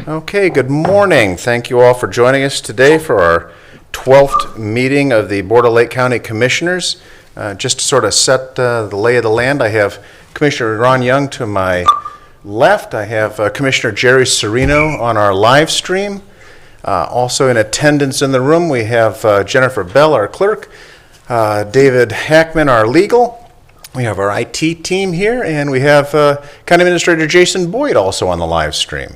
Okay, good morning. Thank you all for joining us today for our 12th meeting of the Board of Lake County Commissioners. Just to sort of set the lay of the land, I have Commissioner Ron Young to my left. I have Commissioner Jerry Serino on our live stream. Also in attendance in the room, we have Jennifer Bell, our clerk, David Hackman, our legal. We have our IT team here, and we have County Administrator Jason Boyd also on the live stream.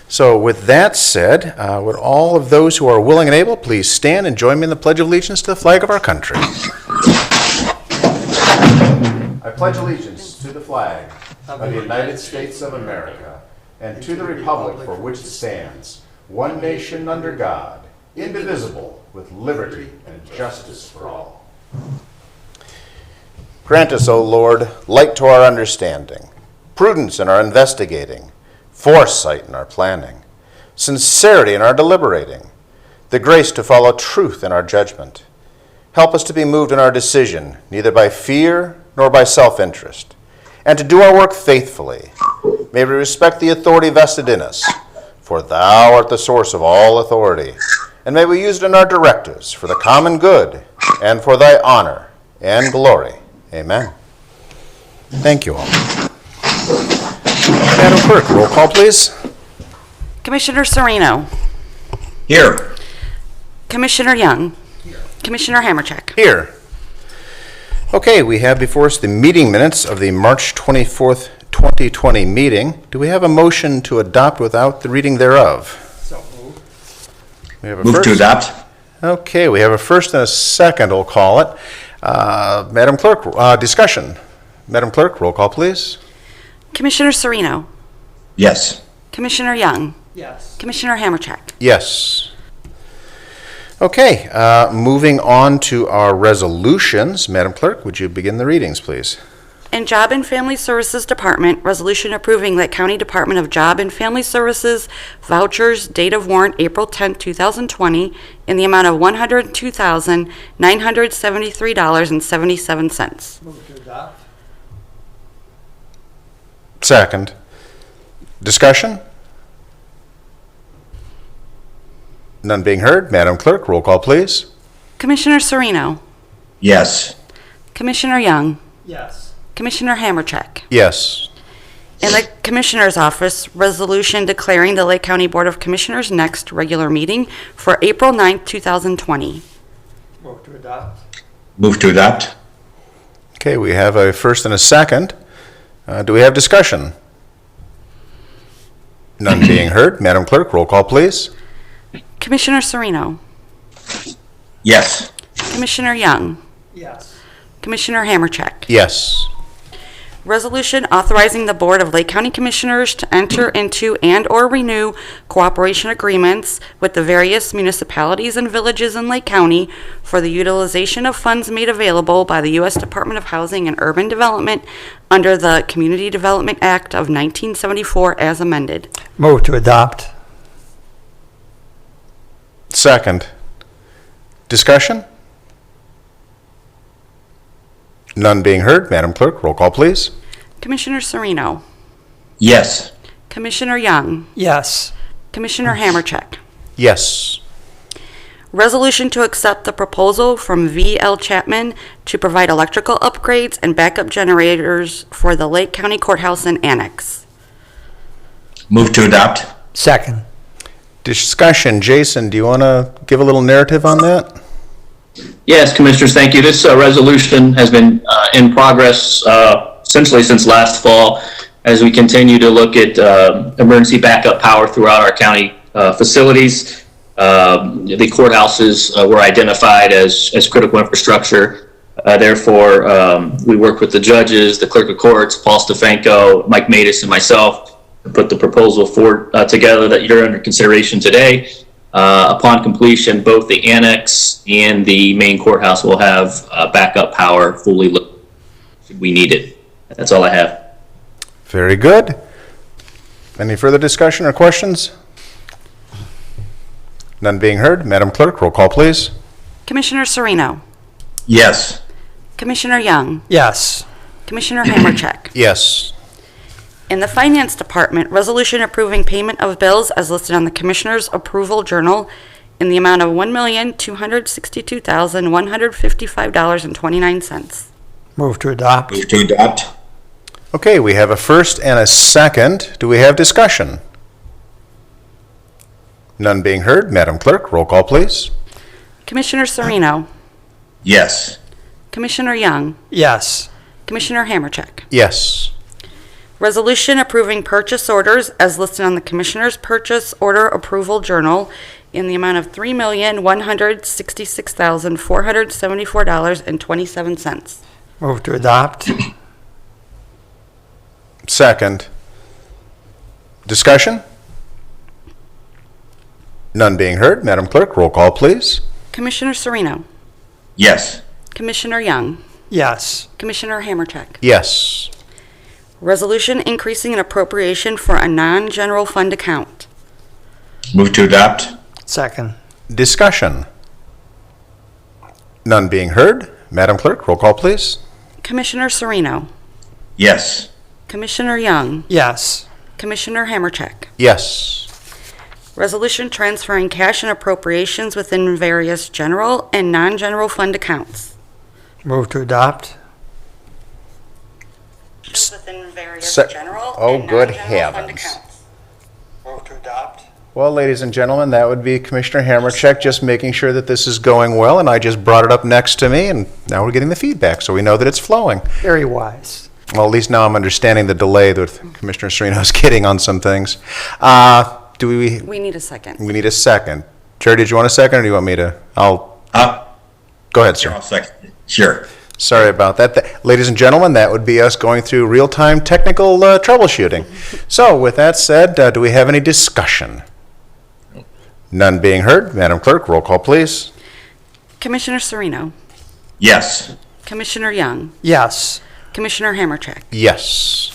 So with that said, would all of those who are willing and able please stand and join me in the Pledge of Allegiance to the flag of our country. I pledge allegiance to the flag of the United States of America and to the republic for which it stands, one nation under God, indivisible, with liberty and justice for all. Grant us, O Lord, light to our understanding, prudence in our investigating, foresight in our planning, sincerity in our deliberating, the grace to follow truth in our judgment. Help us to be moved in our decision, neither by fear nor by self-interest, and to do our work faithfully. May we respect the authority vested in us, for thou art the source of all authority, and may we use it in our directives for the common good and for thy honor and glory. Amen. Thank you all. Madam Clerk, roll call, please. Commissioner Serino. Here. Commissioner Young. Here. Commissioner Hamercheck. Here. Okay, we have before us the meeting minutes of the March 24th, 2020 meeting. Do we have a motion to adopt without the reading thereof? So moved. We have a Move first. to adopt. Okay, we have a first and a second, we'll call it. Madam Clerk, discussion. Madam Clerk, roll call, please. Commissioner Serino. Yes. Commissioner Young. Yes. Commissioner Hamercheck. Yes. Okay, moving on to our resolutions. Madam Clerk, would you begin the readings, please? In Job and Family Services Department, resolution approving Lake County Department of Job and Family Services vouchers, date of warrant April 10, 2020, in the amount of $102,973.77. Move to adopt. Second. Discussion? None being heard. Madam Clerk, roll call, please. Commissioner Serino. Yes. Commissioner Young. Yes. Commissioner Hamercheck. Yes. In the Commissioner's Office, resolution declaring the Lake County Board of Commissioners' next regular meeting for April 9th, 2020. Move to adopt. Move to adopt. Okay, we have a first and a second. Do we have discussion? None being heard. Madam Clerk, roll call, please. Commissioner Serino. Yes. Commissioner Young. Yes. Commissioner Hamercheck. Yes. Resolution authorizing the Board of Lake County Commissioners to enter into and/or renew cooperation agreements with the various municipalities and villages in Lake County for the utilization of funds made available by the U.S. Department of Housing and Urban Development under the Community Development Act of 1974 as amended. Move to adopt. Second. Discussion? None being heard. Madam Clerk, roll call, please. Commissioner Serino. Yes. Commissioner Young. Yes. Commissioner Hamercheck. Yes. Resolution to accept the proposal from V.L. Chapman to provide electrical upgrades and backup generators for the Lake County Courthouse and Annex. Move to adopt. Second. Discussion. Jason, do you want to give a little narrative on that? Yes, Commissioners, thank you. This resolution has been in progress essentially since last fall as we continue to look at emergency backup power throughout our county facilities. The courthouses were identified as critical infrastructure. Therefore, we worked with the judges, the clerk of courts, Paul Stefanko, Mike Matus, and myself to put the proposal together that you're under consideration today. Upon completion, both the annex and the main courthouse will have backup power fully lit should we need it. That's all I have. Very good. Any further discussion or questions? None being heard. Madam Clerk, roll call, please. Commissioner Serino. Yes. Commissioner Young. Yes. Commissioner Hamercheck. Yes. In the Finance Department, resolution approving payment of bills as listed on the Commissioner's Approval Journal in the amount of $1,262,155.29. Move to adopt. Move to adopt. Okay, we have a first and a second. Do we have discussion? None being heard. Madam Clerk, roll call, please. Commissioner Sereno, Yes. Commissioner Young, Yes. Commissioner Hammercheck. Yes. Resolution approving purchase orders as listed on the Commissioner's Purchase Order Approval Journal in the amount of $3,166,474.27. Move to adopt. Second. Discussion? None being heard. Madam Clerk, roll call, please. Commissioner Sereno, Yes. Commissioner Young, Yes. Commissioner Hammercheck. Yes. Resolution increasing an appropriation for a non-general fund account. Move to adopt. Second. Discussion? None being heard. Madam Clerk, roll call, please. Commissioner Sereno, Yes. Commissioner Young, Yes. Commissioner Hammercheck. Yes. Resolution transferring cash and appropriations within various general and non-general fund accounts. Move to adopt. Within various Se- general oh, and good non-general fund heavens. accounts. Move to adopt. Well, ladies and gentlemen, that would be Commissioner Hammercheck just making sure that this is going well, and I just brought it up next to me, and now we're getting the feedback, so we know that it's flowing. Very wise. Well, at least now I'm understanding the delay that Commissioner Sereno's getting on some things. Do we We need a second. need a second? Jerry, did you want a second, or do you want me to? Go ahead, sir. I'll second. Sure. Sorry about that. Ladies and gentlemen, that would be us going through real-time technical troubleshooting. So with that said, do we have any discussion? None being heard. Madam Clerk, roll call, please. Commissioner Sereno, Yes. Commissioner Young, Yes. Commissioner Hammercheck. Yes.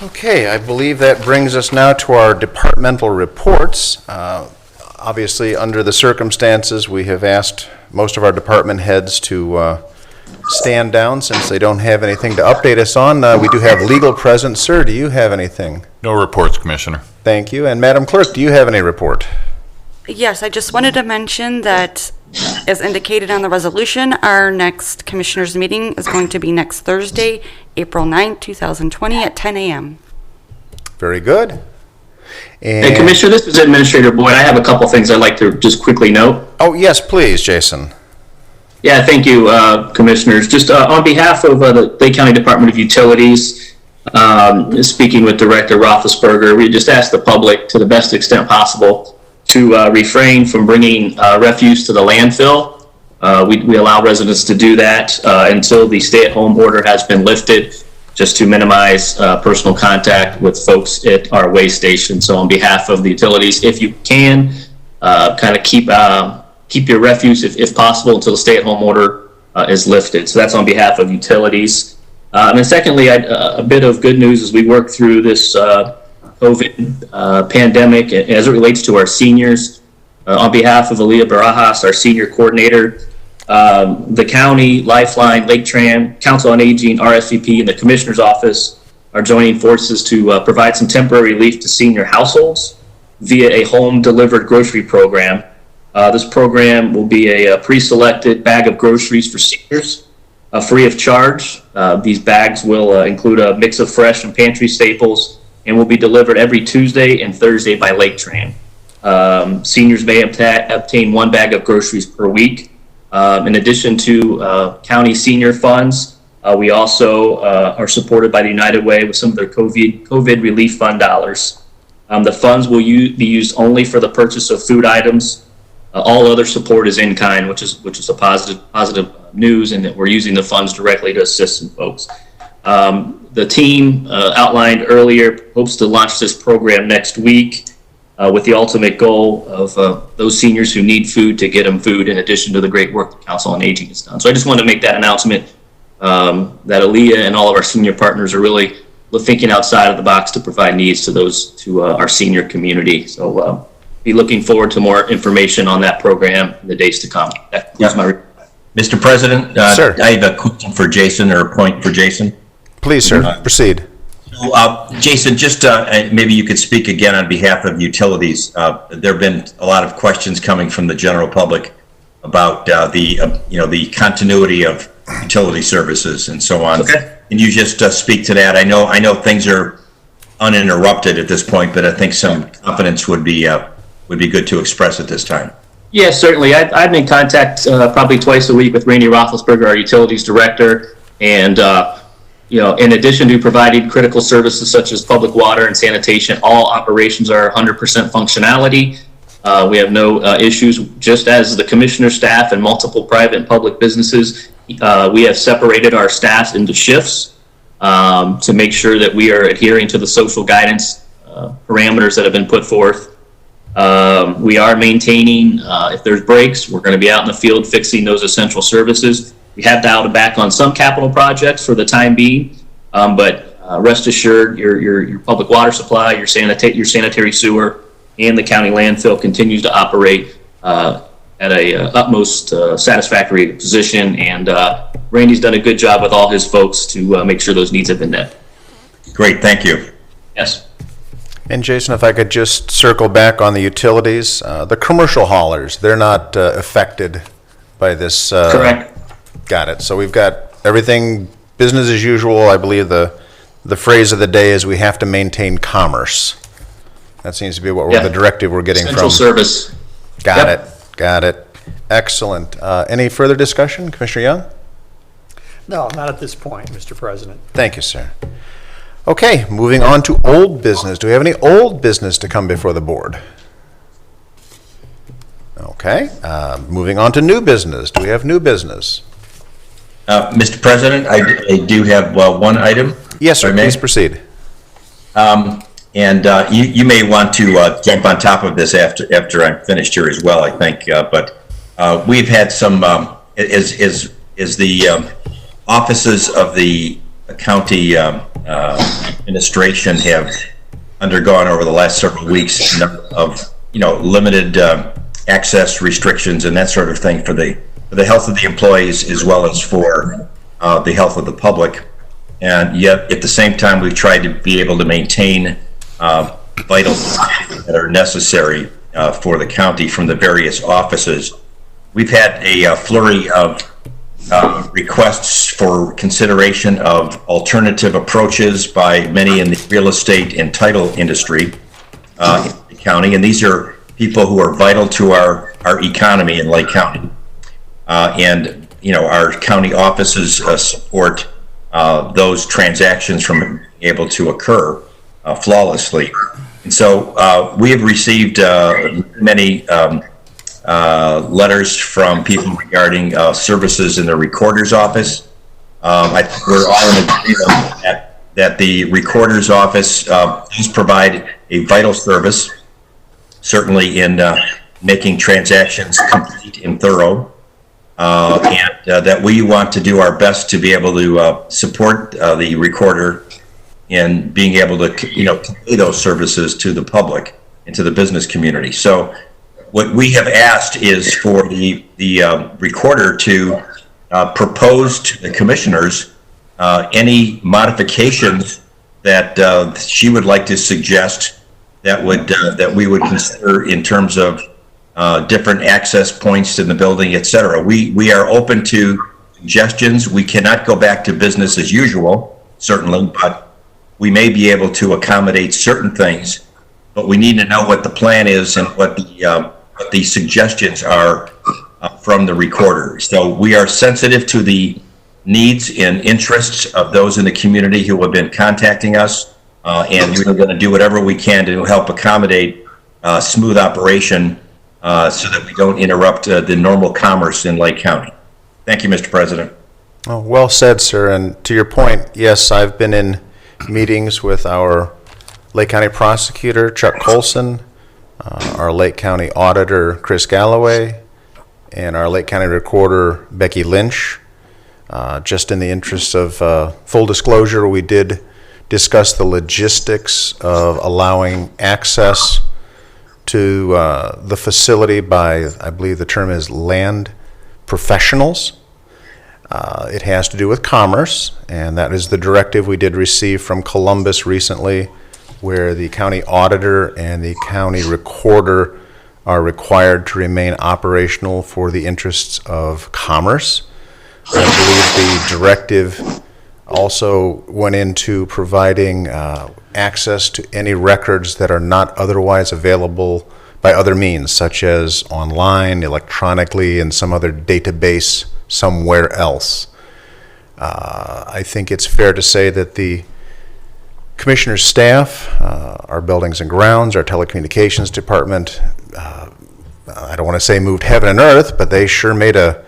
Okay, I believe that brings us now to our departmental reports. Obviously, under the circumstances, we have asked most of our department heads to stand down since they don't have anything to update us on. We do have legal present. Sir, do you have anything? No reports, Commissioner. Thank you. And Madam Clerk, do you have any report? Yes, I just wanted to mention that, as indicated on the resolution, our next Commissioners' meeting is going to be next Thursday, April 9th, 2020 at 10 a.m. Very good. Hey, And, Commissioner, this is Administrator Boyd. I have a couple things I'd like to just quickly note. oh, yes, please, Jason. Yeah, thank you, Commissioners. Just on behalf of the Lake County Department of Utilities, speaking with Director Roethlisberger, we just ask the public, to the best extent possible, to refrain from bringing refuse to the landfill. We allow residents to do that until the stay-at-home order has been lifted, just to minimize personal contact with folks at our waste station. So on behalf of the utilities, if you can, kind of keep your refuse, if possible, until the stay-at-home order is lifted. So that's on behalf of utilities. And then secondly, a bit of good news as we work through this COVID pandemic as it relates to our seniors. On behalf of Aaliyah Barajas, our senior coordinator, the county, Lifeline, Lake Tran, Council on Aging, RSVP, and the Commissioner's Office are joining forces to provide some temporary relief to senior households via a home-delivered grocery program. This program will be a pre-selected bag of groceries for seniors, free of charge. These bags will include a mix of fresh and pantry staples and will be delivered every Tuesday and Thursday by Lake Tran. Seniors may obtain one bag of groceries per week. In addition to county senior funds, we also are supported by the United Way with some of their COVID relief fund dollars. The funds will be used only for the purchase of food items. All other support is in kind, which is a positive news, and that we're using the funds directly to assist some folks. The team outlined earlier hopes to launch this program next week with the ultimate goal of those seniors who need food to get them food, in addition to the great work the Council on Aging has done. So I just wanted to make that announcement that Aaliyah and all of our senior partners are really thinking outside of the box to provide needs to our senior community. So be looking forward to more information on that program in the days to come. That concludes my report. Mr. President, Sir. I have a question for Jason, or a point for Jason. Please, sir, proceed. Jason, just maybe you could speak again on behalf of utilities. There have been a lot of questions coming from the general public about the continuity of utility services and so on. Okay. Can you just speak to that? I know things are uninterrupted at this point, but I think some confidence would be good to express at this time. Yeah, certainly. I'm in contact probably twice a week with Randy Roethlisberger, our utilities director, and in addition to providing critical services such as public water and sanitation, all operations are 100% functionality. We have no issues. Just as the commissioner staff and multiple private and public businesses, we have separated our staff into shifts to make sure that we are adhering to the social guidance parameters that have been put forth. We are maintaining, if there's breaks, we're going to be out in the field fixing those essential services. We have dialed back on some capital projects for the time being, but rest assured, your public water supply, your sanitary sewer, and the county landfill continues to operate at a utmost satisfactory position. And Randy's done a good job with all his folks to make sure those needs have been met. Great, thank you. Yes. And Jason, if I could just circle back on the utilities, the commercial haulers, they're not affected by this. Correct. Got it. So we've got everything business as usual. I believe the phrase of the day is we have to maintain commerce. That seems to be what the directive we're getting Central from. service. Got it. Excellent. Any further discussion, Commissioner Young? No, not at this point, Mr. President. Thank you, sir. Okay, moving on to old business. Do we have any old business to come before the board? Okay, moving on to new business. Do we have new business? Mr. President, I do have one item. Yes, sir. if I may. Please proceed. And you may want to jump on top of this after I'm finished here as well, I think. But we've had some, is the offices of the county administration have undergone over the last several weeks a number of limited access restrictions and that sort of thing for the health of the employees as well as for the health of the public. And yet, at the same time, we've tried to be able to maintain vital that are necessary for the county from the various offices. We've had a flurry of requests for consideration of alternative approaches by many in the real estate and title industry in the county. And these are people who are vital to our economy in Lake County. And our county offices support those transactions from being able to occur flawlessly. And so we have received many letters from people regarding services in the recorder's office. I think we're all in agreement that the recorder's office does provide a vital service, certainly in making transactions complete and thorough. And that we want to do our best to be able to support the recorder in being able to, convey those services to the public and to the business community. So, what we have asked is for the recorder to propose to the commissioners any modifications that she would like to suggest that we would consider in terms of different access points in the building, et cetera. We are open to suggestions. We cannot go back to business as usual, certainly, but we may be able to accommodate certain things. But we need to know what the plan is and what the suggestions are from the recorder. So we are sensitive to the needs and interests of those in the community who have been contacting us, and we're going to do whatever we can to help accommodate smooth operation so that we don't interrupt the normal commerce in Lake County. Thank you, Mr. President. Oh, well said, sir. And to your point, yes, I've been in meetings with our Lake County prosecutor, Chuck Colson, our Lake County auditor, Chris Galloway, and our Lake County recorder, Becky Lynch. Just in the interest of full disclosure, we did discuss the logistics of allowing access to the facility by, I believe the term is land professionals. It has to do with commerce, and that is the directive we did receive from Columbus recently, where the county auditor and the county recorder are required to remain operational for the interests of commerce. I believe the directive also went into providing access to any records that are not otherwise available by other means, such as online, electronically, and some other database somewhere else. I think it's fair to say that the Commissioner's staff, our buildings and grounds, our telecommunications department, I don't want to say moved heaven and earth, but they sure made a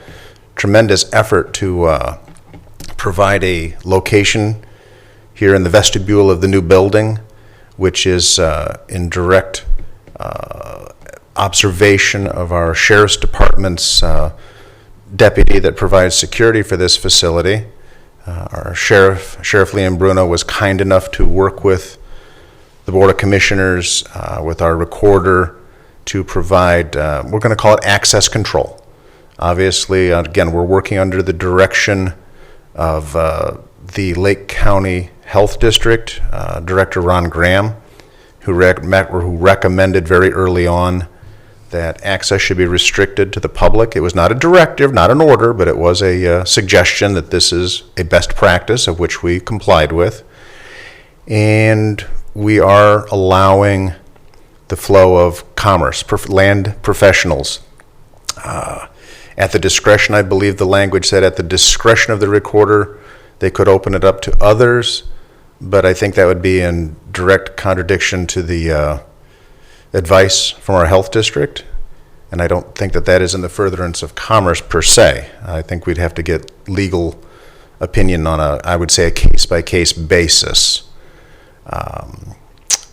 tremendous effort to provide a location here in the vestibule of the new building, which is in direct observation of our Sheriff's Department's deputy that provides security for this facility. Our Sheriff Liam Bruno, was kind enough to work with the Board of Commissioners, with our recorder, to provide, we're going to call it access control. Obviously, again, we're working under the direction of the Lake County Health District, Director Ron Graham, who recommended very early on that access should be restricted to the public. It was not a directive, not an order, but it was a suggestion that this is a best practice of which we complied with. And we are allowing the flow of commerce, land professionals. At the discretion, I believe the language said, at the discretion of the recorder, they could open it up to others, but I think that would be in direct contradiction to the advice from our health district, and I don't think that that is in the furtherance of commerce per se. I think we'd have to get legal opinion on I would say, a case-by-case basis.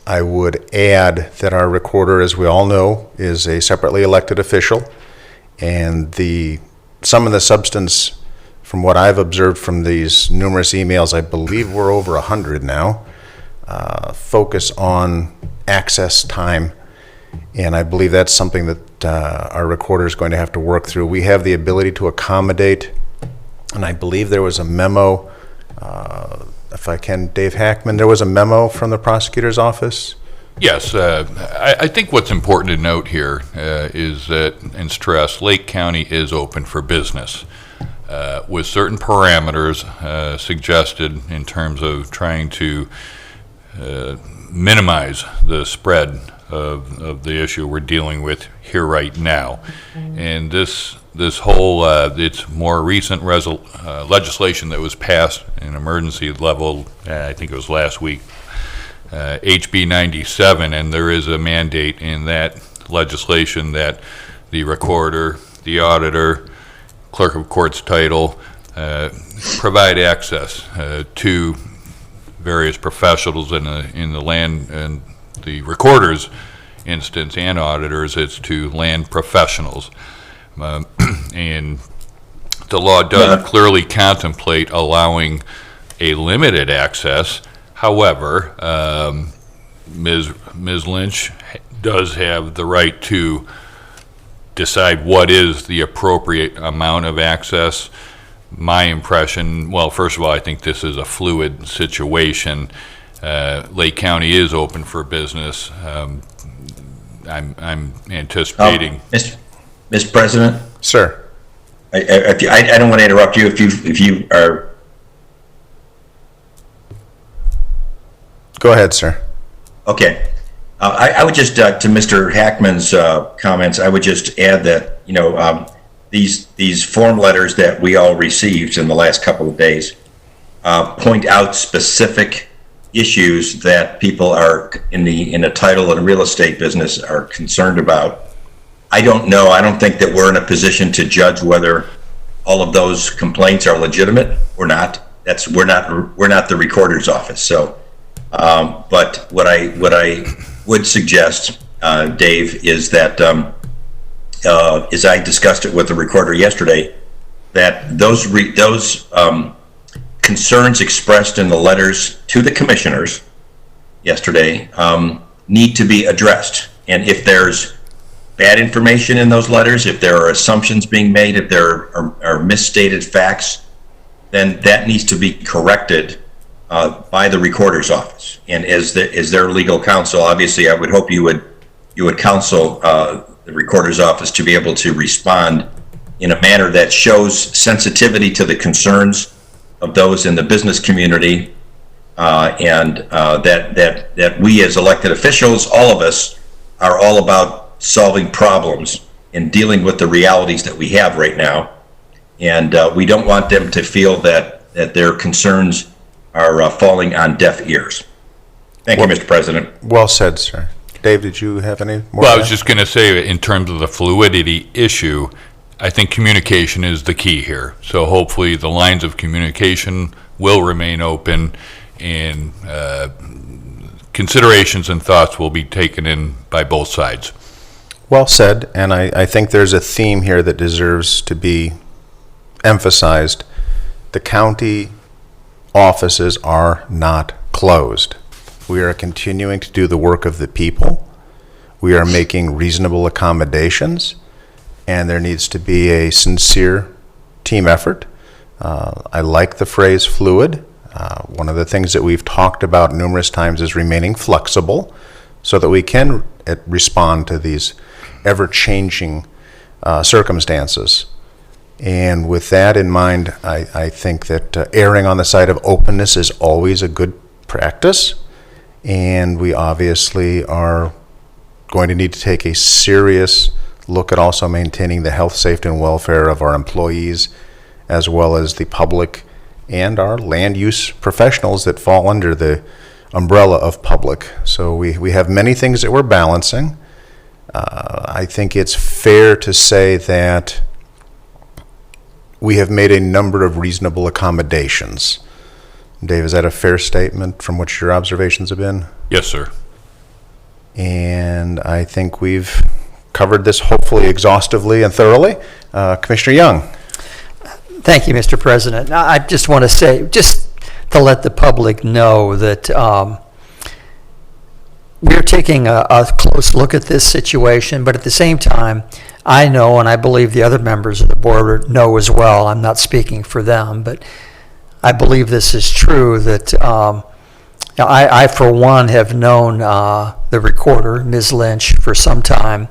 I would add that our recorder, as we all know, is a separately elected official, and some of the substance, from what I've observed from these numerous emails, I believe we're over 100 now, focus on access time. And I believe that's something that our recorder is going to have to work through. We have the ability to accommodate, and I believe there was a memo, if I can, Dave Hackman, there was a memo from the prosecutor's office. Yes, I think what's important to note here is that, and stress, Lake County is open for business with certain parameters suggested in terms of trying to minimize the spread of the issue we're dealing with here right now. And this whole, it's more recent legislation that was passed in emergency level, I think it was last week, HB 97, and there is a mandate in that legislation that the recorder, the auditor, clerk of court's title, provide access to various professionals in the land, and the recorder's instance and auditors, it's to land professionals. And the law does clearly contemplate allowing a limited access. However, Ms. Lynch does have the right to decide what is the appropriate amount of access. My impression, well, first of all, I think this is a fluid situation. Lake County is open for business. I'm anticipating. Mr. President? Sir. I don't want to interrupt you if you are. Go ahead, sir. Okay. I would just, to Mr. Hackman's comments, I would just add that, these form letters that we all received in the last couple of days point out specific issues that people are in a title and real estate business are concerned about. I don't know. I don't think that we're in a position to judge whether all of those complaints are legitimate or not. We're not the recorder's office. So, but what I would suggest, Dave, is that as I discussed it with the recorder yesterday, that those concerns expressed in the letters to the commissioners yesterday need to be addressed. And if there's bad information in those letters, if there are assumptions being made, if there are misstated facts, then that needs to be corrected by the recorder's office. And as their legal counsel, obviously, I would hope you would counsel the recorder's office to be able to respond in a manner that shows sensitivity to the concerns of those in the business community, and that we as elected officials, all of us, are all about solving problems and dealing with the realities that we have right now. And we don't want them to feel that their concerns are falling on deaf ears. Thank you, Mr. President. Well said, sir. Dave, did you have any more? Well, I was just going to say, in terms of the fluidity issue, I think communication is the key here. So hopefully the lines of communication will remain open, and considerations and thoughts will be taken in by both sides. Well said, and I think there's a theme here that deserves to be emphasized. The county offices are not closed. We are continuing to do the work of the people. We are making reasonable accommodations, and there needs to be a sincere team effort. I like the phrase fluid. One of the things that we've talked about numerous times is remaining flexible so that we can respond to these ever-changing circumstances. And with that in mind, I think that erring on the side of openness is always a good practice, and we obviously are going to need to take a serious look at also maintaining the health, safety, and welfare of our employees, as well as the public and our land use professionals that fall under the umbrella of public. So we have many things that we're balancing. I think it's fair to say that we have made a number of reasonable accommodations. Dave, is that a fair statement from what your observations have been? Yes, sir. And I think we've covered this hopefully exhaustively and thoroughly. Commissioner Young. Thank you, Mr. President. I just want to say, just to let the public know that we're taking a close look at this situation, but at the same time, I know, and I believe the other members of the board know as well, I'm not speaking for them, but I believe this is true, that I, for one, have known the recorder, Ms. Lynch, for some time.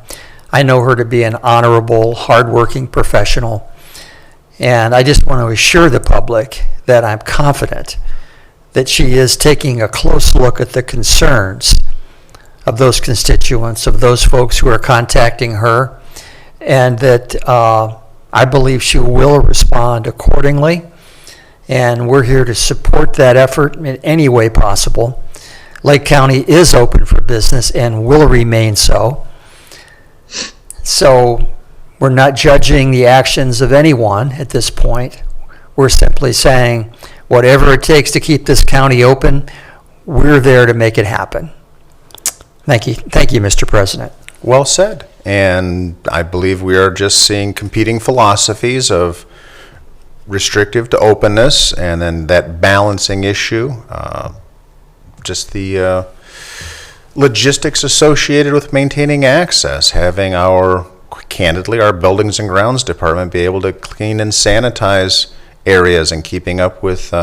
I know her to be an honorable, hardworking professional, and I just want to assure the public that I'm confident that she is taking a close look at the concerns of those constituents, of those folks who are contacting her, and that I believe she will respond accordingly. And we're here to support that effort in any way possible. Lake County is open for business and will remain so. So we're not judging the actions of anyone at this point. We're simply saying, whatever it takes to keep this county open, we're there to make it happen. Thank you. Thank you, Mr. President. Well said. And I believe we are just seeing competing philosophies of restrictive to openness, and then that balancing issue, just the logistics associated with maintaining access, having candidly, our buildings and grounds department be able to clean and sanitize areas and keeping up with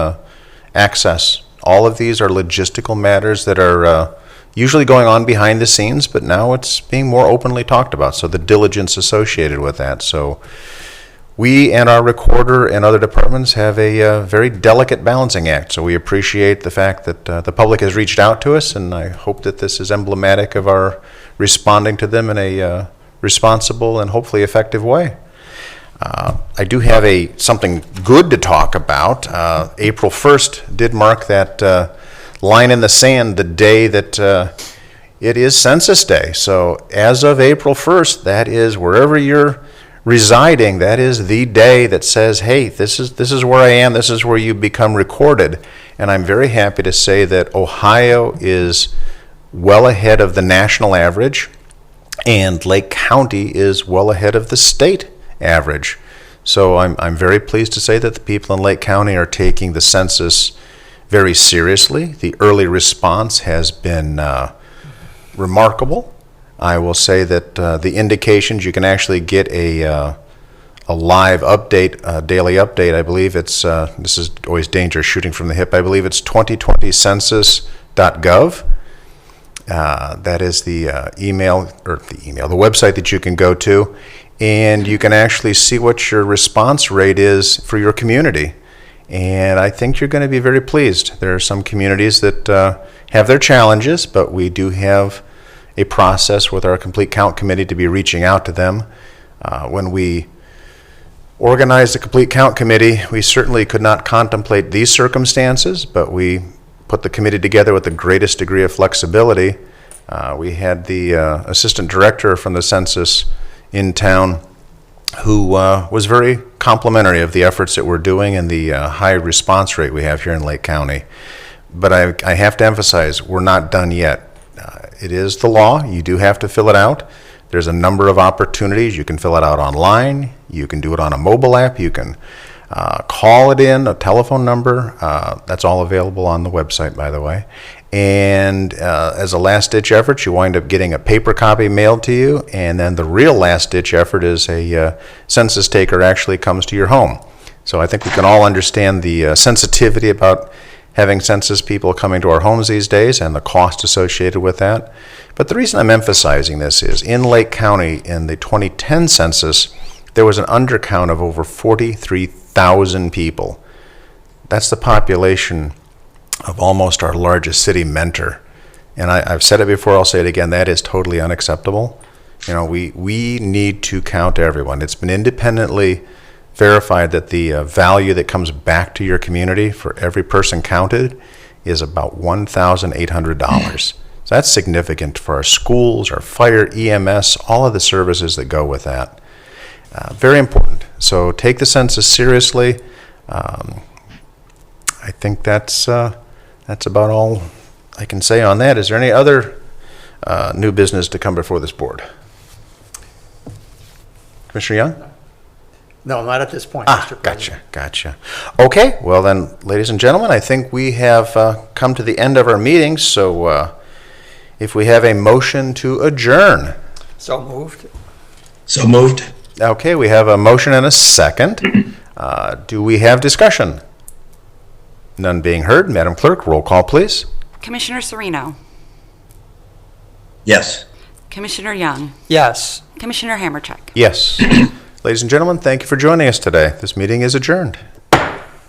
access. All of these are logistical matters that are usually going on behind the scenes, but now it's being more openly talked about, so the diligence associated with that. So we and our recorder and other departments have a very delicate balancing act, so we appreciate the fact that the public has reached out to us, and I hope that this is emblematic of our responding to them in a responsible and hopefully effective way. I do have something good to talk about. April 1st did mark that line in the sand, the day that it is Census Day. So as of April 1st, that is, wherever you're residing, that is the day that says, hey, this is where I am, this is where you become recorded. And I'm very happy to say that Ohio is well ahead of the national average, and Lake County is well ahead of the state average. So I'm very pleased to say that the people in Lake County are taking the census very seriously. The early response has been remarkable. I will say that the indications, you can actually get a a live update, a daily update. I believe it's, this is always dangerous shooting from the hip. I believe it's 2020census.gov. That is the the website that you can go to, and you can actually see what your response rate is for your community. And I think you're going to be very pleased. There are some communities that have their challenges, but we do have a process with our Complete Count Committee to be reaching out to them. When we organized the Complete Count Committee, we certainly could not contemplate these circumstances, but we put the committee together with the greatest degree of flexibility. We had the assistant director from the census in town who was very complimentary of the efforts that we're doing and the high response rate we have here in Lake County. But I have to emphasize, we're not done yet. It is the law. You do have to fill it out. There's a number of opportunities. You can fill it out online. You can do it on a mobile app. You can call it in, a telephone number. That's all available on the website, by the way. And as a last-ditch effort, you wind up getting a paper copy mailed to you, and then the real last-ditch effort is a census taker actually comes to your home. So I think we can all understand the sensitivity about having census people coming to our homes these days and the cost associated with that. But the reason I'm emphasizing this is in Lake County in the 2010 census, there was an undercount of over 43,000 people. That's the population of almost our largest city, Mentor. And I've said it before, I'll say it again, that is totally unacceptable. You know, we need to count everyone. It's been independently verified that the value that comes back to your community for every person counted is about $1,800. So that's significant for our schools, our fire, EMS, all of the services that go with that. Very important. So take the census seriously. I think that's about all I can say on that. Is there any other new business to come before this board? Commissioner Young? No, not at this point, Mr. President. Gotcha. Okay, well then, ladies and gentlemen, I think we have come to the end of our meeting, so if we have a motion to adjourn. So moved. So moved. Okay, we have a motion and a second. Do we have discussion? None being heard. Madam Clerk, roll call, please. Commissioner Sereno, Yes. Commissioner Young, Yes. Commissioner Hammercheck. Yes. Ladies and gentlemen, thank you for joining us today. This meeting is adjourned.